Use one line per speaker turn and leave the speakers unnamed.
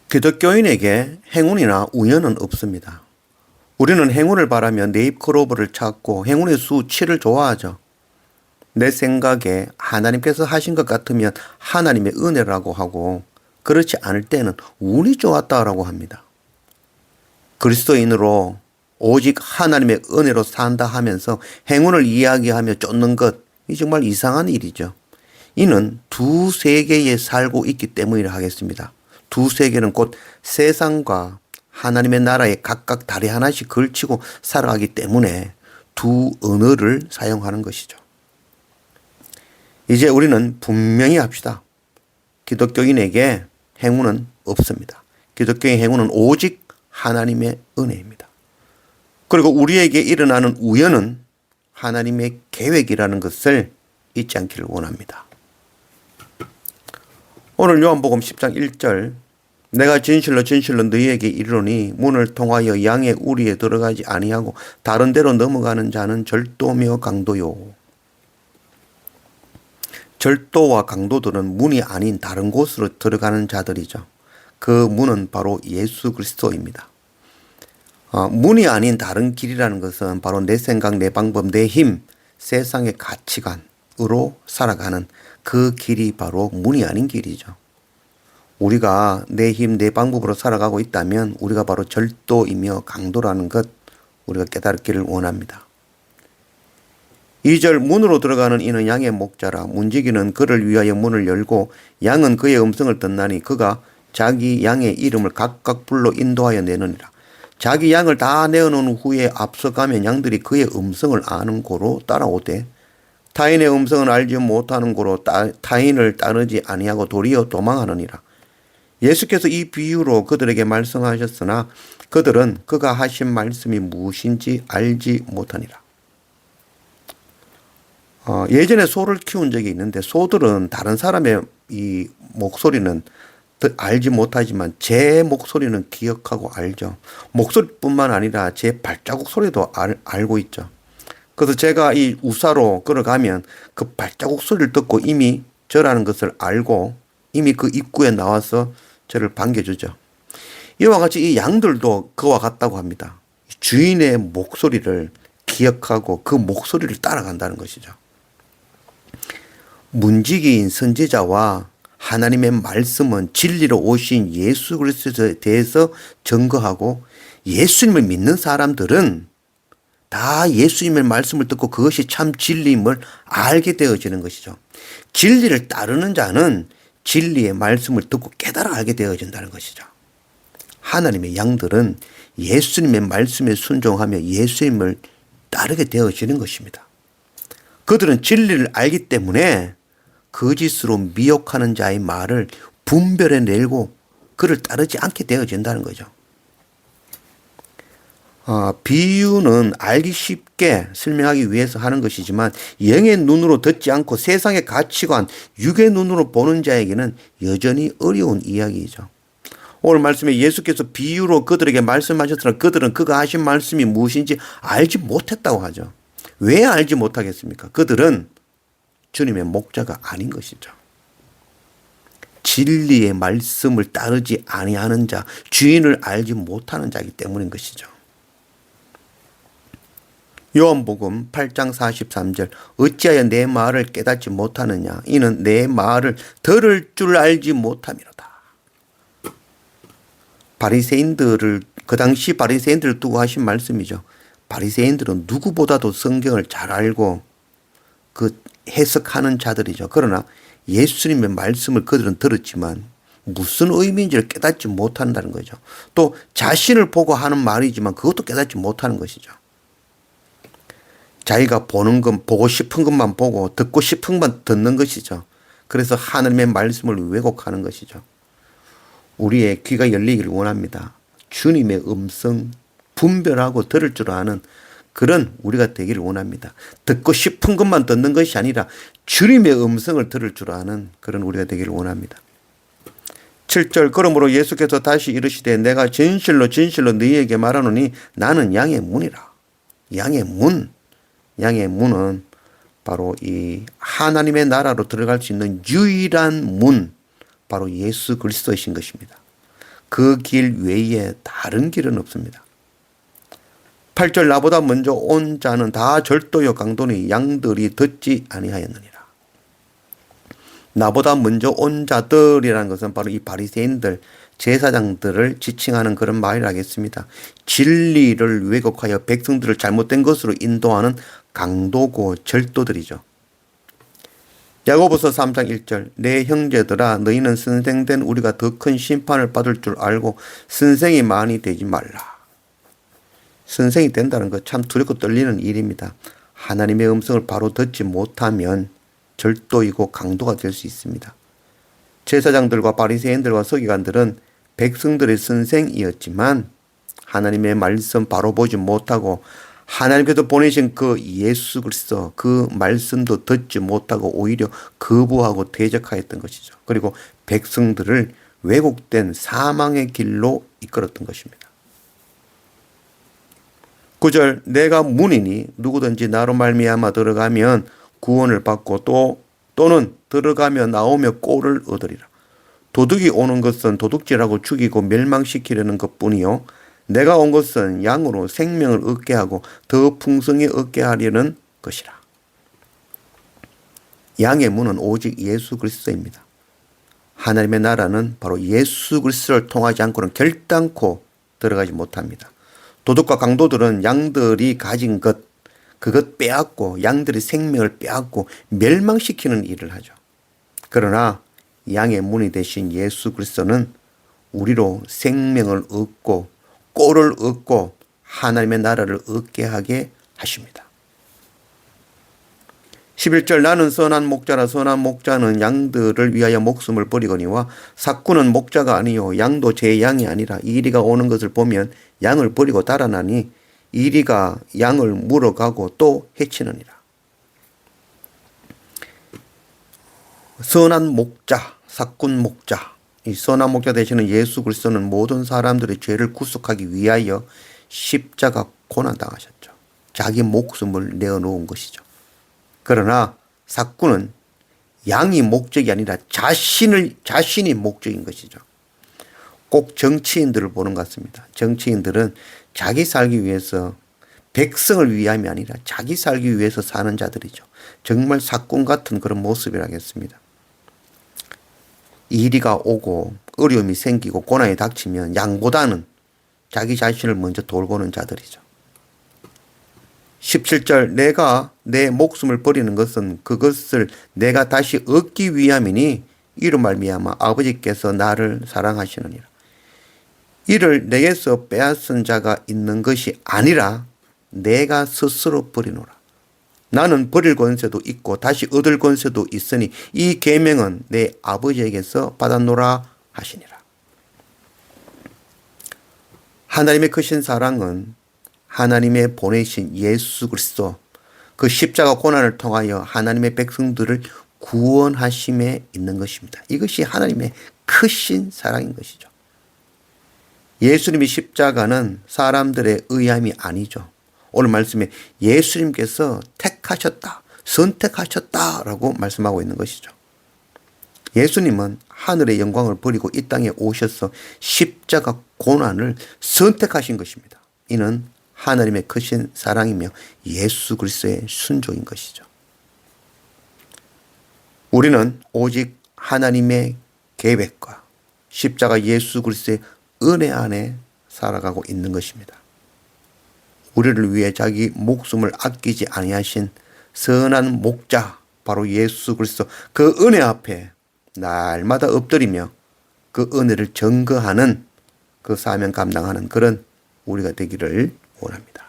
기독교인에게 행운이나 우연은 없습니다. 우리는 행운을 바라며 네잎크로버를 찾고 행운의 수 7을 좋아하죠. 내 생각에 하나님께서 하신 것 같으면 하나님의 은혜라고 하고, 그렇지 않을 때는 운이 좋았다라고 합니다. 그리스도인으로 오직 하나님의 은혜로 산다 하면서 행운을 이야기하며 쫓는 것, 이 정말 이상한 일이죠. 이는 두 세계에 살고 있기 때문이라 하겠습니다. 두 세계는 곧 세상과 하나님의 나라에 각각 다리 하나씩 걸치고 살아가기 때문에 두 언어를 사용하는 것이죠. 이제 우리는 분명히 합시다. 기독교인에게 행운은 없습니다. 기독교의 행운은 오직 하나님의 은혜입니다. 그리고 우리에게 일어나는 우연은 하나님의 계획이라는 것을 잊지 않기를 원합니다. 오늘 요한복음 10장 1절, 내가 진실로 진실로 너희에게 이르노니 문을 통하여 양의 우리에 들어가지 아니하고 다른 데로 넘어가는 자는 절도며 강도요. 절도와 강도들은 문이 아닌 다른 곳으로 들어가는 자들이죠. 그 문은 바로 예수 그리스도입니다. 문이 아닌 다른 길이라는 것은 바로 내 생각, 내 방법, 내 힘, 세상의 가치관으로 살아가는 그 길이 바로 문이 아닌 길이죠. 우리가 내 힘, 내 방법으로 살아가고 있다면 우리가 바로 절도이며 강도라는 것, 우리가 깨달기를 원합니다. 2절, 문으로 들어가는 이는 양의 목자라. 문지기는 그를 위하여 문을 열고 양은 그의 음성을 듣나니 그가 자기 양의 이름을 각각 불러 인도하여 내느니라. 자기 양을 다 내어놓은 후에 앞서가면 양들이 그의 음성을 아는 고로 따라오되 타인의 음성은 알지 못하는 고로 타인을 따르지 아니하고 도리어 도망하느니라. 예수께서 이 비유로 그들에게 말씀하셨으나 그들은 그가 하신 말씀이 무엇인지 알지 못하니라. 예전에 소를 키운 적이 있는데 소들은 다른 사람의 이 목소리는 알지 못하지만 제 목소리는 기억하고 알죠. 목소리뿐만 아니라 제 발자국 소리도 알고 있죠. 그래서 제가 이 우사로 걸어가면 그 발자국 소리를 듣고 이미 저라는 것을 알고 이미 그 입구에 나와서 저를 반겨주죠. 이와 같이 이 양들도 그와 같다고 합니다. 주인의 목소리를 기억하고 그 목소리를 따라간다는 것이죠. 문지기인 선지자와 하나님의 말씀은 진리로 오신 예수 그리스도에 대해서 증거하고, 예수님을 믿는 사람들은 다 예수님의 말씀을 듣고 그것이 참 진리임을 알게 되어지는 것이죠. 진리를 따르는 자는 진리의 말씀을 듣고 깨달아 알게 되어진다는 것이죠. 하나님의 양들은 예수님의 말씀에 순종하며 예수님을 따르게 되어지는 것입니다. 그들은 진리를 알기 때문에 거짓으로 미혹하는 자의 말을 분별해내고 그를 따르지 않게 되어진다는 거죠. 비유는 알기 쉽게 설명하기 위해서 하는 것이지만 영의 눈으로 듣지 않고 세상의 가치관, 육의 눈으로 보는 자에게는 여전히 어려운 이야기이죠. 오늘 말씀에 예수께서 비유로 그들에게 말씀하셨으나 그들은 그가 하신 말씀이 무엇인지 알지 못했다고 하죠. 왜 알지 못하겠습니까? 그들은 주님의 목자가 아닌 것이죠. 진리의 말씀을 따르지 아니하는 자, 주인을 알지 못하는 자이기 때문인 것이죠. 요한복음 8장 43절, 어찌하여 내 말을 깨닫지 못하느냐? 이는 내 말을 들을 줄 알지 못함이로다. 바리새인들을, 그 당시 바리새인들을 두고 하신 말씀이죠. 바리새인들은 누구보다도 성경을 잘 알고 그 해석하는 자들이죠. 그러나 예수님의 말씀을 그들은 들었지만 무슨 의미인지를 깨닫지 못한다는 거죠. 또 자신을 보고 하는 말이지만 그것도 깨닫지 못하는 것이죠. 자기가 보는 것, 보고 싶은 것만 보고 듣고 싶은 것만 듣는 것이죠. 그래서 하나님의 말씀을 왜곡하는 것이죠. 우리의 귀가 열리기를 원합니다. 주님의 음성 분별하고 들을 줄 아는 그런 우리가 되기를 원합니다. 듣고 싶은 것만 듣는 것이 아니라 주님의 음성을 들을 줄 아는 그런 우리가 되기를 원합니다. 7절, 그러므로 예수께서 다시 이르시되 내가 진실로 진실로 너희에게 말하노니 나는 양의 문이라. 양의 문. 양의 문은 바로 이 하나님의 나라로 들어갈 수 있는 유일한 문, 바로 예수 그리스도이신 것입니다. 그 길 외에 다른 길은 없습니다. 8절 나보다 먼저 온 자는 다 절도요 강도니 양들이 듣지 아니하였느니라. 나보다 먼저 온 자들이라는 것은 바로 이 바리새인들, 제사장들을 지칭하는 그런 말이라겠습니다. 진리를 왜곡하여 백성들을 잘못된 것으로 인도하는 강도고 절도들이죠. 야고보서 3장 1절 내 형제들아 너희는 선생된 우리가 더 큰 심판을 받을 줄 알고 선생이 많이 되지 말라. 선생이 된다는 것 참 두렵고 떨리는 일입니다. 하나님의 음성을 바로 듣지 못하면 절도이고 강도가 될 수 있습니다. 제사장들과 바리새인들과 서기관들은 백성들의 선생이었지만 하나님의 말씀 바로 보지 못하고 하나님께서 보내신 그 예수 그리스도 그 말씀도 듣지 못하고 오히려 거부하고 대적하였던 것이죠. 그리고 백성들을 왜곡된 사망의 길로 이끌었던 것입니다. 9절 내가 문이니 누구든지 나로 말미암아 들어가면 구원을 받고 또는 들어가며 나오며 꼴을 얻으리라. 도둑이 오는 것은 도둑질하고 죽이고 멸망시키려는 것뿐이요 내가 온 것은 양으로 생명을 얻게 하고 더 풍성히 얻게 하려는 것이라. 양의 문은 오직 예수 그리스도입니다. 하나님의 나라는 바로 예수 그리스도를 통하지 않고는 결단코 들어가지 못합니다. 도둑과 강도들은 양들이 가진 그것 빼앗고 양들의 생명을 빼앗고 멸망시키는 일을 하죠. 그러나 양의 문이 되신 예수 그리스도는 우리로 생명을 얻고 꼴을 얻고 하나님의 나라를 얻게 하게 하십니다. 11절 나는 선한 목자라 선한 목자는 양들을 위하여 목숨을 버리거니와 삭구는 목자가 아니요 양도 제 양이 아니라 이리가 오는 것을 보면 양을 버리고 달아나니 이리가 양을 물어가고 또 해치느니라. 선한 목자, 삭군 목자, 이 선한 목자 되시는 예수 그리스도는 모든 사람들의 죄를 구속하기 위하여 십자가 고난당하셨죠. 자기 목숨을 내어놓은 것이죠. 그러나 삭군은 양이 목적이 아니라 자신이 목적인 것이죠. 꼭 정치인들을 보는 것 같습니다. 정치인들은 자기 살기 위해서 백성을 위함이 아니라 자기 살기 위해서 사는 자들이죠. 정말 삭군 같은 그런 모습이라겠습니다. 이리가 오고 어려움이 생기고 고난이 닥치면 양보다는 자기 자신을 먼저 돌보는 자들이죠. 17절 내가 내 목숨을 버리는 것은 그것을 내가 다시 얻기 위함이니 이로 말미암아 아버지께서 나를 사랑하시느니라. 이를 내게서 빼앗은 자가 있는 것이 아니라 내가 스스로 버리노라. 나는 버릴 권세도 있고 다시 얻을 권세도 있으니 이 계명은 내 아버지에게서 받았노라 하시니라. 하나님의 크신 사랑은 하나님의 보내신 예수 그리스도 그 십자가 고난을 통하여 하나님의 백성들을 구원하심에 있는 것입니다. 이것이 하나님의 크신 사랑인 것이죠. 예수님의 십자가는 사람들의 의함이 아니죠. 오늘 말씀에 예수님께서 택하셨다, 선택하셨다라고 말씀하고 있는 것이죠. 예수님은 하늘의 영광을 버리고 이 땅에 오셔서 십자가 고난을 선택하신 것입니다. 이는 하나님의 크신 사랑이며 예수 그리스도의 순종인 것이죠. 우리는 오직 하나님의 계획과 십자가 예수 그리스도의 은혜 안에 살아가고 있는 것입니다. 우리를 위해 자기 목숨을 아끼지 아니하신 선한 목자 바로 예수 그리스도 그 은혜 앞에 날마다 엎드리며 그 은혜를 증거하는 그 사명 감당하는 그런 우리가 되기를 원합니다.